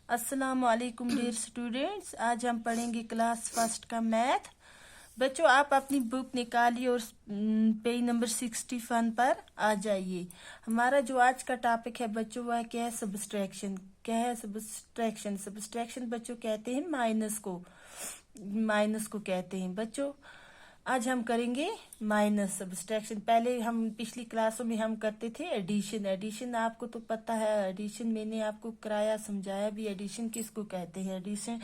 अस्सलाम वालेकुम dear students. आज हम पढ़ेंगे क्लास फर्स्ट का मैथ। बच्चों, आप अपनी बुक निकालिए और पेज नंबर 61 पर आ जाइए। हमारा जो आज का टॉपिक है बच्चों वह क्या है? सब्सट्रैक्शन। क्या है? सब्सट्रैक्शन। सब्सट्रैक्शन बच्चों कहते हैं माइनस को कहते हैं बच्चों। आज हम करेंगे माइनस सब्सट्रैक्शन। पहले हम पिछली क्लासों में हम करते थे एडिशन। एडिशन आपको तो पता है, एडिशन मैंने आपको कराया, समझाया भी। एडिशन किसको कहते हैं? एडिशन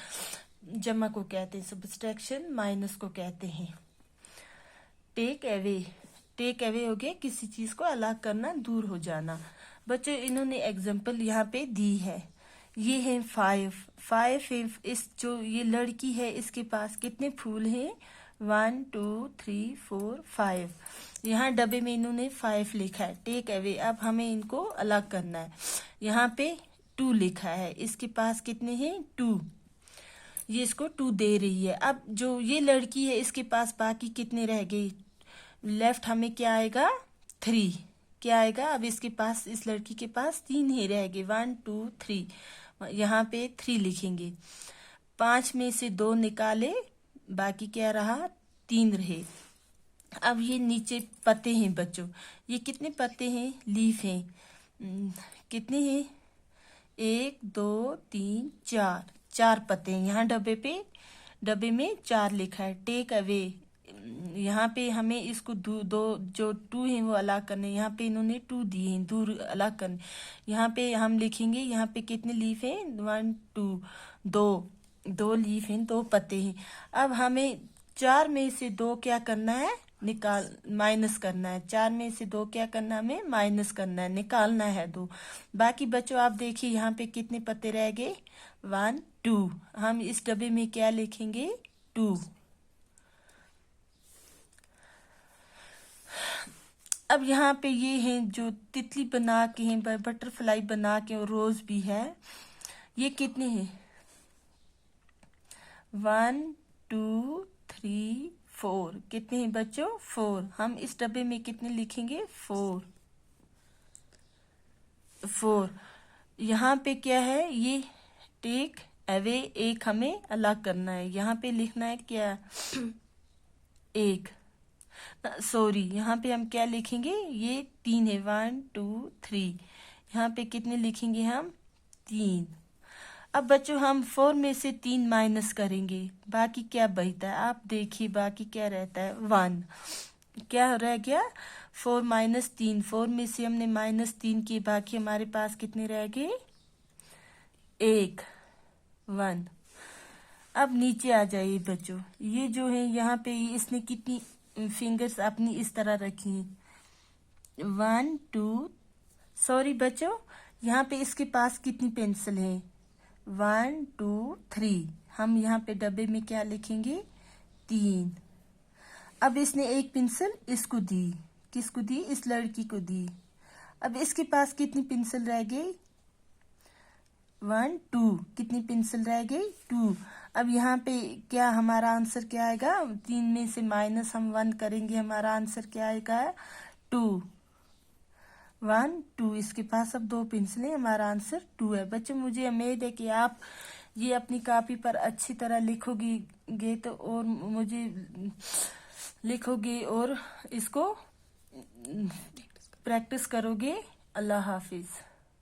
जमा को कहते हैं, सब्सट्रैक्शन माइनस को कहते हैं। Take away. टेक अवे हो गया किसी चीज को अलग करना, दूर हो जाना। बच्चों, इन्होंने एग्जाम्पल यहाँ पे दी है। ये है 5 है। इस जो ये लड़की है इसके पास कितने फूल हैं? 1 2 3 4 5। यहाँ डब्बे में इन्होंने 5 लिखा है। Take away. अब हमें इनको अलग करना है। यहाँ पे 2 लिखा है, इसके पास कितने हैं? 2। ये इसको 2 दे रही है। अब जो ये लड़की है इसके पास बाकी कितने रह गए? लेफ्ट हमें क्या आएगा? 3। क्या आएगा? अब इसके पास, इस लड़की के पास 3 ही रह गए। 1 2 3। यहाँ पे 3 लिखेंगे। 5 में से 2 निकाले, बाकी क्या रहा? 3 रहे। अब ये नीचे पत्ते हैं बच्चों। ये कितने पत्ते हैं? लीफ हैं। कितने हैं? 1 2 3 4। 4 पत्ते हैं। यहाँ डब्बे में 4 लिखा है। Take away. यहाँ पे हमें इसको दो जो 2 है वो अलग करने। यहाँ पे इन्होंने 2 दिए हैं, दूर अलग करने। यहाँ पे हम लिखेंगे, यहाँ पे कितने लीफ हैं? 1 2 2 लीफ हैं, 2 पत्ते हैं। अब हमें 4 में से 2 क्या करना है? माइनस करना है। 4 में से 2 क्या करना है? हमें माइनस करना है, निकालना है 2। बाकी बच्चों आप देखिए यहाँ पे कितने पत्ते रह गए? 1 2। हम इस डब्बे में क्या लिखेंगे? 2। अब यहाँ पे ये हैं जो तितली बना के हैं, बटरफ्लाई बना के, और रोज भी है। ये कितने हैं? 1 2 3 4। कितने हैं बच्चों? 4। हम इस डब्बे में कितने लिखेंगे? 4। यहाँ पे क्या है? ये टेक अवे। एक हमें अलग करना है। यहाँ पे लिखना है क्या? 1। सॉरी, यहाँ पे हम क्या लिखेंगे? ये 3 है। 1 2 3। यहाँ पे कितने लिखेंगे हम? 3। अब बच्चों हम 4 में से 3 माइनस करेंगे, बाकी क्या बचता है? आप देखिए बाकी क्या रहता है? 1। क्या रह गया? 4 माइनस 3। 4 में से हमने -3 किए, बाकी हमारे पास कितने रह गए? 1 1। अब नीचे आ जाइए बच्चों। ये जो है यहाँ पे इसने कितनी फिंगर्स अपनी इस तरह रखी? 1 2। सॉरी बच्चों, यहाँ पे इसके पास कितनी पेंसिल है? 1 2 3। हम यहाँ पे डब्बे में क्या लिखेंगे? 3। अब इसने एक पेंसिल इसको दी। किसको दी? इस लड़की को दी। अब इसके पास कितनी पेंसिल रह गई? 1 2। कितनी पेंसिल रह गई? 2। अब यहाँ पे क्या हमारा आंसर क्या आएगा? 3 में से माइनस हम 1 करेंगे, हमारा आंसर क्या आएगा? 2। 1 2। इसके पास अब 2 पेंसिलें, हमारा आंसर 2 है। बच्चों, मुझे उम्मीद है कि आप ये अपनी कॉपी पर अच्छी तरह लिखोगे तो, और मुझे लिखोगे और इसको प्रैक्टिस करोगे। अल्लाह हाफिज।